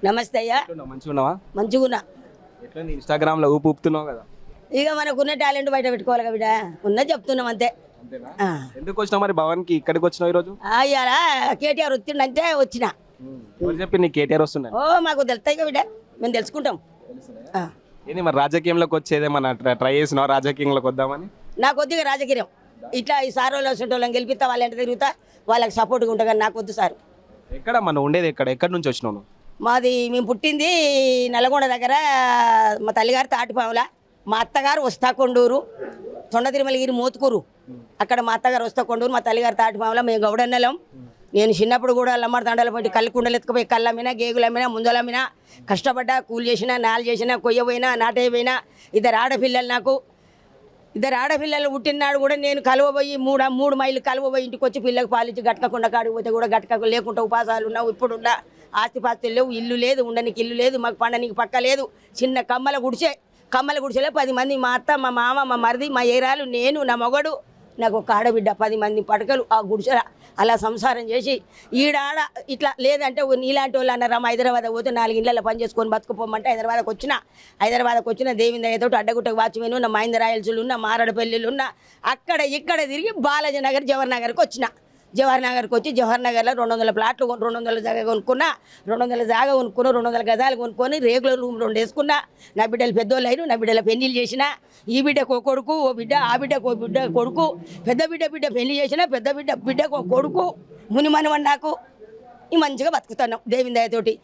నమస్తే అయ్యా. మంచిగున్నావా? మంచిగున్నా. ఎట్లా ఇన్స్టాగ్రామ్ లో ఊపుతున్నావు కదా? ఇక మనకున్న టాలెంట్ బయట పెట్టుకోవాలి కదా బిడ్డ, ఉన్నది చెప్తున్నాం అంతే. అంతేనా? ఎందుకు వచ్చినావు మరి భవన్ కి? ఇక్కడికి వచ్చినావు ఈరోజు? ఇవాళ కేటీఆర్ వచ్చిండంటే వచ్చిన. ఎవరు చెప్పి నీ కేటీఆర్ వస్తున్నాడు? మాకు తెలుస్తాయి కదా బిడ్డ, మేము తెలుసుకుంటాం. ఏంది మరి రాజకీయంలోకి వచ్చేదేమన్నా ట్రై చేసినావు? రాజకీయంలోకి వద్దామని? నాకు కొద్దిగా రాజకీయం ఇట్లా ఈ సార్ వాళ్ళు వస్తుంటే వాళ్ళని గెలిపిస్తా, వాళ్ళ ఇంటి తిరుగుతా, వాళ్ళకి సపోర్ట్గా ఉంటా. కానీ నాకు వద్దు సార్. ఎక్కడ మన ఉండేది? ఎక్కడి నుంచి వచ్చినావు నువ్వు? మాది మేము పుట్టింది నల్గొండ దగ్గర. మా తల్లిగారు తాటిపాముల, మా అత్తగారు వస్తాకొండూరు, తొండ తిరుమలగిరి మోతుకూరు. అక్కడ మా అత్తగారు వస్తాకొండూరు, మా తల్లిగారు తాటిపాముల. మేము గౌడన్నెలం. నేను చిన్నప్పుడు కూడా లమ్మడి తండల పోయి కళ్ళు కుండలు ఎత్తుకుపోయి కళ్ళమ్మినా, గేగులమ్మినా, ముందలమ్మినా, కష్టపడ్డా, కూలి చేసినా, నాలు చేసినా, కొయ్య పోయినా, నాటే పోయినా. ఇద్దరు ఆడపిల్లలు నాకు. ఇద్దరు ఆడపిల్లలు పుట్టినాడు కూడా నేను కలవబోయి 3 మైళ్ళు కలవబోయి ఇంటికి వచ్చి పిల్లలకు పాలించి గట్టకుండా కాడికి పోతే కూడా గట్టక లేకుండా ఉపాసాలు ఉన్నావు. ఇప్పుడున్న ఆస్తిపాస్తులు లేవు, ఇల్లు లేదు, ఉండనికి ఇల్లు లేదు, మాకు పండనికి పక్క లేదు. చిన్న కమ్మల గుడిసెలో 10 మంది, మా అత్త, మా మామ, మా మరిది, మా ఏరాలు, నేను, నా మొగడు, నాకు ఒక ఆడబిడ్డ, 10 మంది పడకలు ఆ గుడిసెల అలా సంసారం చేసి ఈడాడ ఇట్లా లేదంటే నీలాంటి వాళ్ళు అన్నారా హైదరాబాద్ పోతే 4 ఇళ్ళల్లో పని చేసుకొని బతుకుపోమంటే హైదరాబాద్కి వచ్చిన దేవిందయ్యతో అడ్డగుట్టకు వాచ్మెన్ ఉన్న, మహేంద్ర రాయల్సులు ఉన్న, మారడపల్లిలు ఉన్న, అక్కడ ఇక్కడ తిరిగి బాలాజీ నగర్, జవహర్ నగర్కి వచ్చిన. జవహర్ నగర్కి వచ్చి జవహర్ నగర్లో 200 ప్లాట్లు 200 జాగా కొనుక్కున్నా. 200 జాగా కొనుక్కున్నా, 200 గజాలు కొనుక్కొని రెగ్యులర్ రూమ్ 2 వేసుకున్నా. నా బిడ్డలు పెద్దోళ్ళు అయిన, నా బిడ్డల పెళ్లిళ్ళు చేసిన. ఈ బిడ్డకు ఒక కొడుకు, ఓ బిడ్డ, ఆ బిడ్డకు ఓ బిడ్డ కొడుకు, పెద్ద బిడ్డ పెళ్లి చేసిన, పెద్ద బిడ్డకు ఒక కొడుకు, మునిమనవని నాకు. ఈ మంచిగా బతుకుతున్నాం దేవిందయ్యతోటి.